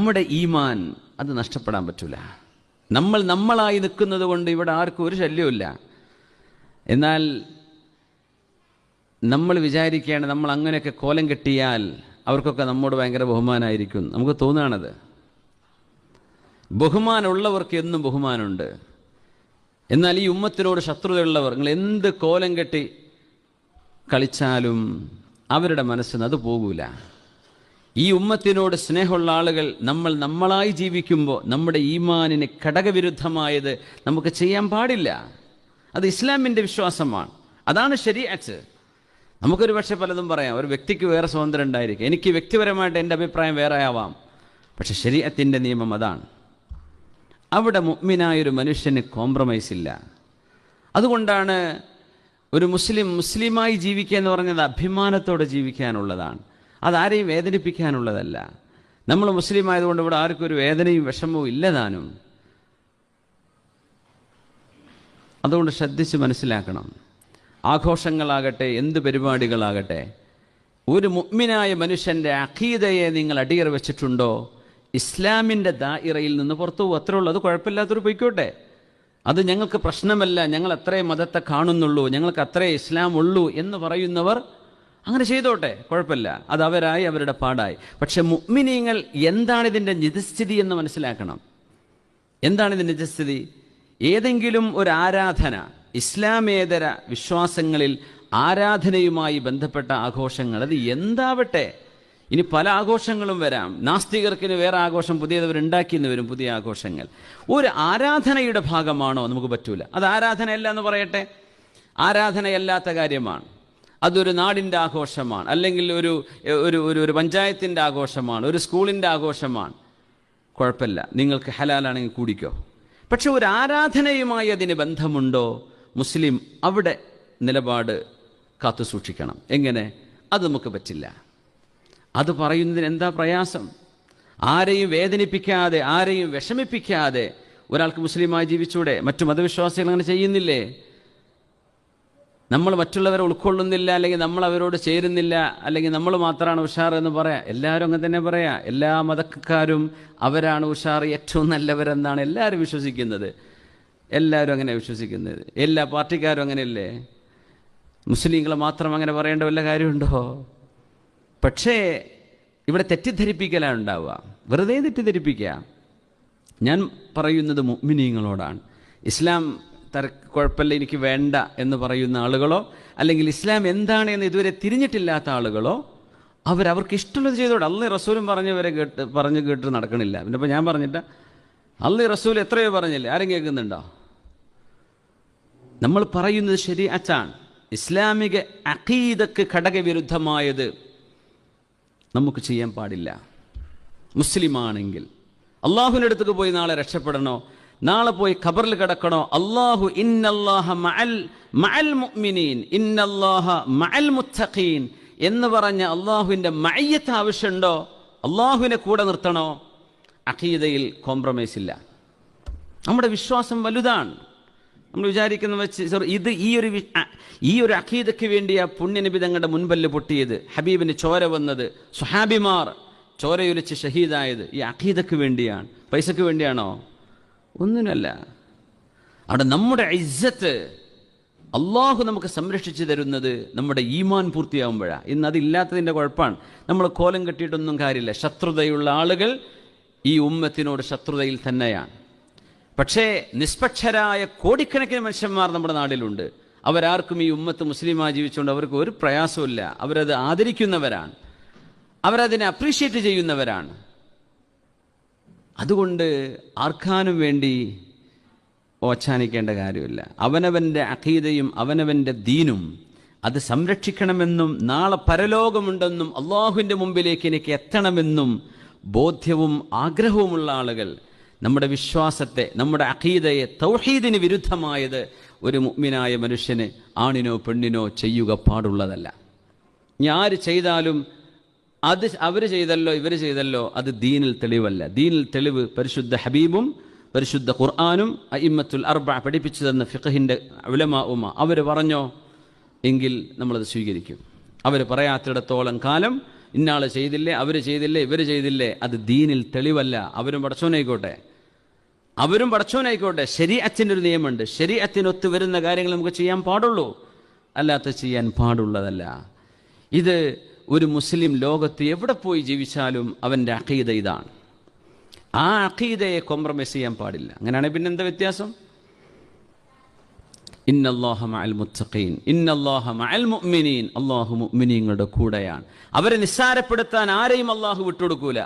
നമ്മുടെ ഈമാൻ അത് നഷ്ടപ്പെടാൻ പറ്റില്ല. നമ്മളായി നിൽക്കുന്നത് കൊണ്ട് ഇവിടെ ആർക്കും ഒരു ശല്യമില്ല. എന്നാൽ നമ്മൾ വിചാരിക്കുകയാണ് നമ്മൾ അങ്ങനെയൊക്കെ കോലം കെട്ടിയാൽ അവർക്കൊക്കെ നമ്മോട് ഭയങ്കര ബഹുമാനമായിരിക്കും. നമുക്ക് തോന്നുകയാണത്. ബഹുമാനമുള്ളവർക്ക് എന്നും ബഹുമാനമുണ്ട്. എന്നാൽ ഈ ഉമ്മത്തിനോട് ശത്രുതയുള്ളവർ നിങ്ങൾ എന്ത് കോലം കെട്ടി കളിച്ചാലും അവരുടെ മനസ്സിന് അത് പോകൂല. ഈ ഉമ്മത്തിനോട് സ്നേഹമുള്ള ആളുകൾ നമ്മളായി ജീവിക്കുമ്പോൾ നമ്മുടെ ഈമാനിന് ഘടകവിരുദ്ധമായത് നമുക്ക് ചെയ്യാൻ പാടില്ല. അത് ഇസ്ലാമിൻ്റെ വിശ്വാസമാണ്. അതാണ് ശരീഅത്ത്. നമുക്കൊരു പക്ഷേ പലതും പറയാം. ഒരു വ്യക്തിക്ക് വേറെ സ്വാതന്ത്ര്യം ഉണ്ടായിരിക്കും. എനിക്ക് വ്യക്തിപരമായിട്ട് എൻ്റെ അഭിപ്രായം വേറെ ആവാം. പക്ഷെ ശരീഅത്തിൻ്റെ നിയമം അതാണ്. അവിടെ മുഅ്മിനായൊരു മനുഷ്യന് കോംപ്രമൈസ് ഇല്ല. അതുകൊണ്ടാണ് ഒരു മുസ്ലിമായി ജീവിക്കുക എന്ന് പറഞ്ഞത് അഭിമാനത്തോടെ ജീവിക്കാനുള്ളതാണ്. അതാരെയും വേദനിപ്പിക്കാനുള്ളതല്ല. നമ്മൾ മുസ്ലിം ആയതുകൊണ്ട് ഇവിടെ ആർക്കും ഒരു വേദനയും വിഷമവും ഇല്ലതാനും. അതുകൊണ്ട് ശ്രദ്ധിച്ച് മനസ്സിലാക്കണം. ആഘോഷങ്ങളാകട്ടെ എന്ത് പരിപാടികളാകട്ടെ, ഒരു മുഅ്മിനായ മനുഷ്യൻ്റെ അഖീദയെ നിങ്ങൾ അടിയറ വെച്ചിട്ടുണ്ടോ, ഇസ്ലാമിൻ്റെ ദായിറയിൽ നിന്ന് പുറത്തു പോകും. അത്രേ ഉള്ളൂ. അത് കുഴപ്പമില്ലാത്തൊരു പൊയ്ക്കോട്ടെ. അത് ഞങ്ങൾക്ക് പ്രശ്നമല്ല, ഞങ്ങൾ അത്രേ മതത്തെ കാണുന്നുള്ളൂ, ഞങ്ങൾക്ക് അത്രേ ഇസ്ലാം ഉള്ളൂ എന്ന് പറയുന്നവർ അങ്ങനെ ചെയ്തോട്ടെ, കുഴപ്പമില്ല. അത് അവരായി, അവരുടെ പാടായി. പക്ഷെ മുഅ്മിനീങ്ങൾ എന്താണിതിൻ്റെ നിജസ്ഥിതി എന്ന് മനസ്സിലാക്കണം. എന്താണിതിൻ്റെ നിജസ്ഥിതി? ഏതെങ്കിലും ഒരു ആരാധന, ഇസ്ലാമേതര വിശ്വാസങ്ങളിൽ ആരാധനയുമായി ബന്ധപ്പെട്ട ആഘോഷങ്ങൾ, അത് എന്താവട്ടെ, ഇനി പല ആഘോഷങ്ങളും വരാം. നാസ്തികർക്കിന് വേറെ ആഘോഷം പുതിയതവരുണ്ടാക്കിയെന്ന് വരും, പുതിയ ആഘോഷങ്ങൾ. ഒരു ആരാധനയുടെ ഭാഗമാണോ? നമുക്ക് പറ്റൂല. അത് ആരാധനയല്ല എന്ന് പറയട്ടെ. ആരാധനയല്ലാത്ത കാര്യമാണ്. അതൊരു നാടിൻ്റെ ആഘോഷമാണ്, അല്ലെങ്കിൽ ഒരു പഞ്ചായത്തിൻ്റെ ആഘോഷമാണ്, ഒരു സ്കൂളിൻ്റെ ആഘോഷമാണ്. കുഴപ്പമില്ല, നിങ്ങൾക്ക് ഹലാലാണെങ്കിൽ കൂടിക്കോ. പക്ഷെ ഒരു ആരാധനയുമായി അതിന് ബന്ധമുണ്ടോ? മുസ്ലിം അവിടെ നിലപാട് കാത്തു സൂക്ഷിക്കണം. എങ്ങനെ? അത് നമുക്ക് പറ്റില്ല. അത് പറയുന്നതിന് എന്താ പ്രയാസം? ആരെയും വേദനിപ്പിക്കാതെ, ആരെയും വിഷമിപ്പിക്കാതെ ഒരാൾക്ക് മുസ്ലിമായി ജീവിച്ചൂടെ? മറ്റു മതവിശ്വാസികൾ അങ്ങനെ ചെയ്യുന്നില്ലേ? നമ്മൾ മറ്റുള്ളവരെ ഉൾക്കൊള്ളുന്നില്ല, അല്ലെങ്കിൽ നമ്മൾ അവരോട് ചേരുന്നില്ല, അല്ലെങ്കിൽ നമ്മൾ മാത്രമാണ് ഉഷാർ എന്ന് പറയാം. എല്ലാവരും അങ്ങനെ തന്നെ പറയാം. എല്ലാ മതക്കാരും അവരാണ് ഉഷാർ, ഏറ്റവും നല്ലവരെന്നാണ് എല്ലാവരും വിശ്വസിക്കുന്നത്. എല്ലാവരും അങ്ങനെ വിശ്വസിക്കുന്നത്. എല്ലാ പാർട്ടിക്കാരും അങ്ങനെയല്ലേ? മുസ്ലിങ്ങളെ മാത്രം അങ്ങനെ പറയേണ്ട വല്ല കാര്യമുണ്ടോ? പക്ഷേ ഇവിടെ തെറ്റിദ്ധരിപ്പിക്കലാണ് ഉണ്ടാവുക. വെറുതെ തെറ്റിദ്ധരിപ്പിക്കുക. ഞാൻ പറയുന്നത് മുഅ്മിനീങ്ങളോടാണ്. ഇസ്ലാം കുഴപ്പമില്ല, എനിക്ക് വേണ്ട എന്ന് പറയുന്ന ആളുകളോ, അല്ലെങ്കിൽ ഇസ്ലാം എന്താണ് എന്ന് ഇതുവരെ തിരിഞ്ഞിട്ടില്ലാത്ത ആളുകളോ, അവർക്ക് ഇഷ്ടമുള്ളത് ചെയ്തോടെ. അള്ളാഹും റസൂലും പറഞ്ഞു കേട്ട് നടക്കണില്ല. പിന്നെ ഇപ്പോൾ ഞാൻ പറഞ്ഞിട്ട് അള്ളാഹും റസൂൽ എത്രയോ പറഞ്ഞില്ലേ? ആരും കേൾക്കുന്നുണ്ടോ? നമ്മൾ പറയുന്നത് ശരീഅത്താണ്. ഇസ്ലാമിക അഖീദക്ക് ഘടകവിരുദ്ധമായത് നമുക്ക് ചെയ്യാൻ പാടില്ല. മുസ്ലിമാണെങ്കിൽ അള്ളാഹുവിൻ്റെ അടുത്തേക്ക് പോയി നാളെ രക്ഷപ്പെടണോ, നാളെ പോയി ഖബറിൽ കിടക്കണോ? അല്ലാഹു ഇന്നല്ലാഹ മഅൽ മുഅ്മിനീൻ ഇന്നല്ലാഹ മഅൽ മുത്തഖീൻ എന്ന് പറഞ്ഞ അള്ളാഹുവിൻ്റെ മഅയ്യത്ത് ആവശ്യമുണ്ടോ? അള്ളാഹുവിനെ കൂടെ നിർത്തണോ? അഖീദയിൽ കോംപ്രമൈസ് ഇല്ല. നമ്മുടെ വിശ്വാസം വലുതാണ്. നമ്മൾ വിചാരിക്കുന്ന വെച്ച് ഇത് ഈ ഒരു അഖീദയ്ക്ക് വേണ്ടിയാ പുണ്യനബി തങ്ങളുടെ മുൻപല്ല് പൊട്ടിയത്, ഹബീബിന് ചോര വന്നത്, സുഹാബിമാർ ചോരയൊലിച്ച് ഷഹീദായത് ഈ അഖീദയ്ക്ക് വേണ്ടിയാണ്. പൈസക്ക് വേണ്ടിയാണോ? ഒന്നിനല്ല. അവിടെ നമ്മുടെ ഇസ്സത്ത് അള്ളാഹു നമുക്ക് സംരക്ഷിച്ചു തരുന്നത് നമ്മുടെ ഈമാൻ പൂർത്തിയാകുമ്പോഴാണ്. ഇന്ന് അതില്ലാത്തതിൻ്റെ കുഴപ്പമാണ്. നമ്മൾ കോലം കെട്ടിയിട്ടൊന്നും കാര്യമില്ല. ശത്രുതയുള്ള ആളുകൾ ഈ ഉമ്മത്തിനോട് ശത്രുതയിൽ തന്നെയാണ്. പക്ഷേ നിഷ്പക്ഷരായ കോടിക്കണക്കിന് മനുഷ്യന്മാർ നമ്മുടെ നാട്ടിലുണ്ട്. അവരാർക്കും ഈ ഉമ്മത്ത് മുസ്ലിമായി ജീവിച്ചുകൊണ്ട് അവർക്ക് ഒരു പ്രയാസമില്ല. അവരത് ആദരിക്കുന്നവരാണ്, അവരതിനെ അപ്രീഷിയേറ്റ് ചെയ്യുന്നവരാണ്. അതുകൊണ്ട് ആർക്കാനും വേണ്ടി ഓച്ചാനിക്കേണ്ട കാര്യമില്ല. അവനവൻ്റെ അഖീദയും അവനവൻ്റെ ദീനും അത് സംരക്ഷിക്കണമെന്നും നാളെ പരലോകമുണ്ടെന്നും അള്ളാഹുവിൻ്റെ മുമ്പിലേക്ക് എനിക്ക് എത്തണമെന്നും ബോധ്യവും ആഗ്രഹവുമുള്ള ആളുകൾ നമ്മുടെ വിശ്വാസത്തെ, നമ്മുടെ അഖീദയെ, തൗഹീദിന് വിരുദ്ധമായത് ഒരു മുഅ്മിനായ മനുഷ്യന് ആണിനോ പെണ്ണിനോ ചെയ്യുക പാടുള്ളതല്ല. ഇനി ആര് ചെയ്താലും അത് അവർ ചെയ്തല്ലോ ഇവർ ചെയ്തല്ലോ അത് ദീനിൽ തെളിവല്ല. ദീനിൽ തെളിവ് പരിശുദ്ധ ഹബീബും പരിശുദ്ധ ഖുർആനും അഇമ്മത്തുൽ അർബഅ പഠിപ്പിച്ചു തന്ന ഫിഖഹിൻ്റെ ഉലമാഉമ അവർ പറഞ്ഞോ എങ്കിൽ നമ്മളത് സ്വീകരിക്കും. അവർ പറയാത്തിടത്തോളം കാലം ഇന്നാൾ ചെയ്തില്ലേ, അവർ ചെയ്തില്ലേ, ഇവർ ചെയ്തില്ലേ, അത് ദീനിൽ തെളിവല്ല. അവരും പടച്ചോനായിക്കോട്ടെ. ശരീഅത്തിൻ്റെ ഒരു നിയമമുണ്ട്. ശരീഅത്തിനൊത്ത് വരുന്ന കാര്യങ്ങൾ നമുക്ക് ചെയ്യാൻ പാടുള്ളൂ, അല്ലാത്ത ചെയ്യാൻ പാടുള്ളതല്ല. ഇത് ഒരു മുസ്ലിം ലോകത്ത് എവിടെ പോയി ജീവിച്ചാലും അവൻ്റെ അഖീദ ഇതാണ്. ആ അഖീദയെ കോംപ്രമൈസ് ചെയ്യാൻ പാടില്ല. അങ്ങനെയാണെങ്കിൽ പിന്നെ എന്താ വ്യത്യാസം? ഇന്നല്ലാഹ മഅൽ മുത്തഖീൻ, ഇന്നല്ലാഹ മഅൽ മുഅ്മിനീൻ. അല്ലാഹു മുഅ്മിനീങ്ങളുടെ കൂടെയാണ്. അവരെ നിസ്സാരപ്പെടുത്താൻ ആരെയും അല്ലാഹു വിട്ടുകൊടുക്കൂല.